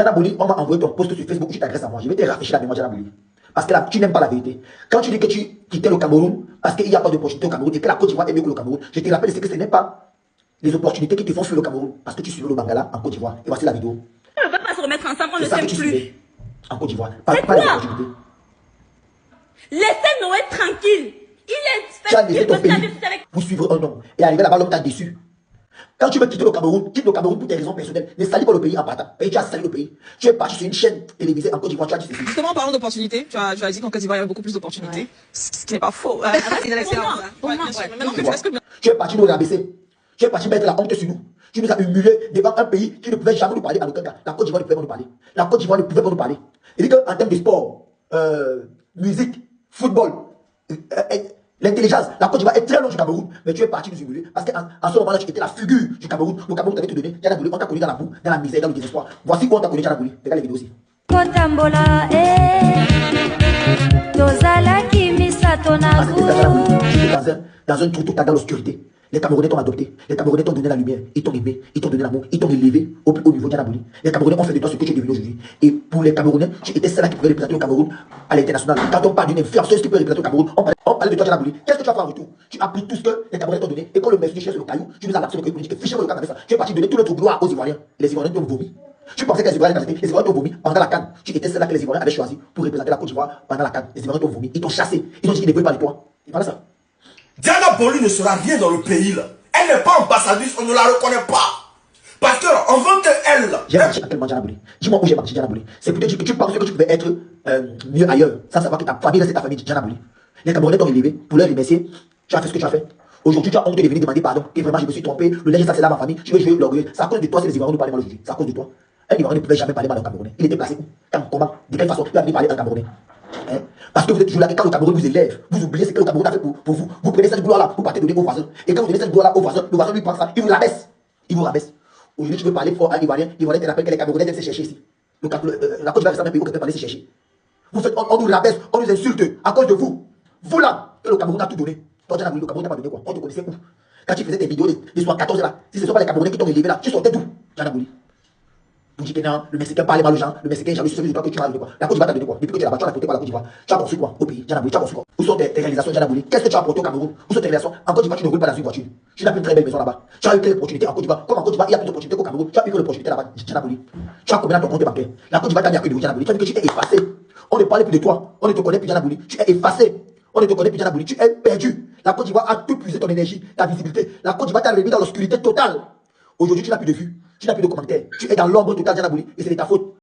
Janabouli, on m'a envoyé ton post sur Facebook où tu t'adresses à moi. Je vais te rafraîchir la mémoire, Janabouli. Parce que là, tu n'aimes pas la vérité. Quand tu dis que tu quittais le Cameroun parce qu'il n'y a pas d'opportunité au Cameroun et que la Côte d'Ivoire est mieux que le Cameroun, je te rappelle que ce n'est pas les opportunités qui te font fuir le Cameroun parce que tu suivais le Bangala en Côte d'Ivoire. Et voici la vidéo. On ne va pas se remettre ensemble, on ne s'aime plus. En Côte d'Ivoire. Pas les opportunités. Laissez Noël tranquille. Il est Tu as laissé ton pays pour suivre un homme. Et arrivé là-bas, l'homme t'a déçu. Quand tu veux quitter le Cameroun, quitte le Cameroun pour tes raisons personnelles. Ne salis pas le pays en partant. Et tu as sali le pays. Tu es parti sur une chaîne télévisée en Côte d'Ivoire. Tu as dit ceci. Justement, en parlant d'opportunités, tu as dit qu'en Côte d'Ivoire, il y avait beaucoup plus d'opportunités. Ouais. Ce qui n'est pas faux. Tu es parti nous rabaisser. Tu es parti mettre la honte sur nous. Tu nous as humiliés devant un pays qui ne pouvait jamais nous parler à aucun cas. La Côte d'Ivoire ne pouvait pas nous parler. La Côte d'Ivoire ne pouvait pas nous parler. Il dit qu'en termes de sport, musique, football, l'intelligence, la Côte d'Ivoire est très loin du Cameroun, mais tu es parti nous humilier parce qu'en ce moment-là, tu étais la figure du Cameroun. Le Cameroun t'avait tout donné. Janabouli, on t'a connu dans la boue, dans la misère, dans le désespoir. Voici où on t'a connu, Janabouli. Regarde les vidéos aussi. Dans un trou total dans l'obscurité. Les Camerounais t'ont adopté. Les Camerounais t'ont donné la lumière. Ils t'ont aimé. Ils t'ont donné l'amour. Ils t'ont élevé au plus haut niveau, Janabouli. Les Camerounais ont fait de toi ce que tu es devenu aujourd'hui. Et pour les Camerounais, tu étais celle qui pouvait représenter le Cameroun à l'international. Quand on parle d'une influenceuse qui peut représenter le Cameroun, on parlait de toi, Janabouli. Qu'est-ce que tu as fait en retour? Tu as pris tout ce que les Camerounais t'ont donné. Et quand le monsieur cherche le caillou, tu nous as lancé le caillou pour dire que fichez-moi le camp avec ça. Tu es parti donner tout notre gloire aux Ivoiriens. Et les Ivoiriens t'ont vomi. Tu pensais que les Ivoiriens t'ont vomi pendant la CAN. Tu étais celle que les Ivoiriens avaient choisi pour représenter la Côte d'Ivoire pendant la CAN. Les Ivoiriens t'ont vomi. Ils t'ont chassé. Ils ont dit qu'ils ne veulent pas de toi. Et voilà ça. Janabouli ne sera rien dans le pays là. Elle n'est pas ambassadrice, on ne la reconnaît pas. Parce qu'on veut qu'elle... J'ai marché à quel moment, Janabouli? Dis-moi où j'ai marché, Janabouli. C'est pour te dire que tu penses que tu pouvais être mieux ailleurs, sans savoir que ta famille c'est ta famille, Janabouli. Les Camerounais t'ont élevé pour leur remercier. Tu as fait ce que tu as fait. Aujourd'hui, tu as honte de venir demander pardon. Et vraiment, je me suis trompé. Le linge, ça c'est là ma famille. Tu veux jouer l'orgueil. C'est à cause de toi si les Ivoiriens nous parlent mal aujourd'hui. C'est à cause de toi. Un Ivoirien ne pouvait jamais parler mal en Camerounais. Il était placé où? Comment? De quelle façon tu vas venir parler en Camerounais? Hein? Parce que vous êtes toujours là, et quand le Cameroun vous élève, vous oubliez ce que le Cameroun a fait pour vous. Vous prenez cette gloire-là, vous partez donner aux voisins. Et quand vous donnez cette gloire-là aux voisins, le voisin lui prend ça, il vous rabaisse. Il vous rabaisse. Aujourd'hui, tu veux parler fort à l'Ivoirien, l'Ivoirien te rappelle que les Camerounais viennent se chercher ici. La Côte d'Ivoire, c'est un pays où quelqu'un peut aller se chercher. Vous faites, on nous rabaisse, on nous insulte à cause de vous. Vous là, que le Cameroun a tout donné. Toi, Janabouli, le Cameroun n'a pas donné quoi? On te connaissait où? Quand tu faisais tes vidéos des 14 là, si ce ne sont pas les Camerounais qui t'ont élevé là, tu sortais d'où, Janabouli? Vous dites que non, le Mexicain parle mal aux gens, le Mexicain, j'ai celui de toi que tu m'as donné quoi. La Côte d'Ivoire t'a donné quoi? Depuis que tu es là-bas, tu as apporté quoi à la Côte d'Ivoire? Tu as construit quoi au pays? Janabouli, tu as construit quoi? Où sont tes réalisations, Janabouli? Qu'est-ce que tu as apporté au Cameroun? Où sont tes réalisations? En Côte d'Ivoire, tu ne roules pas dans une voiture. Tu n'as plus une très belle maison là-bas. Tu as eu quelle opportunité en Côte d'Ivoire? Comme en Côte d'Ivoire, il y a plus d'opportunités qu'au Cameroun. Tu as eu quelle opportunité là-bas, Janabouli? Tu as combien dans ton compte bancaire? La Côte d'Ivoire t'a mis à de vous, Janabouli. Tu as vu que tu t'es effacé. On ne parlait plus de toi. On ne te connaît plus, Janabouli. Tu es effacé. On ne te connaît plus, Janabouli. Tu es perdu. La Côte d'Ivoire a tout puisé ton énergie, ta visibilité. La Côte d'Ivoire t'a remis dans l'obscurité totale. Aujourd'hui, tu n'as plus de vues. Tu n'as plus de commentaires. Tu es dans l'ombre totale, Janabouli. Et c'est de ta faute.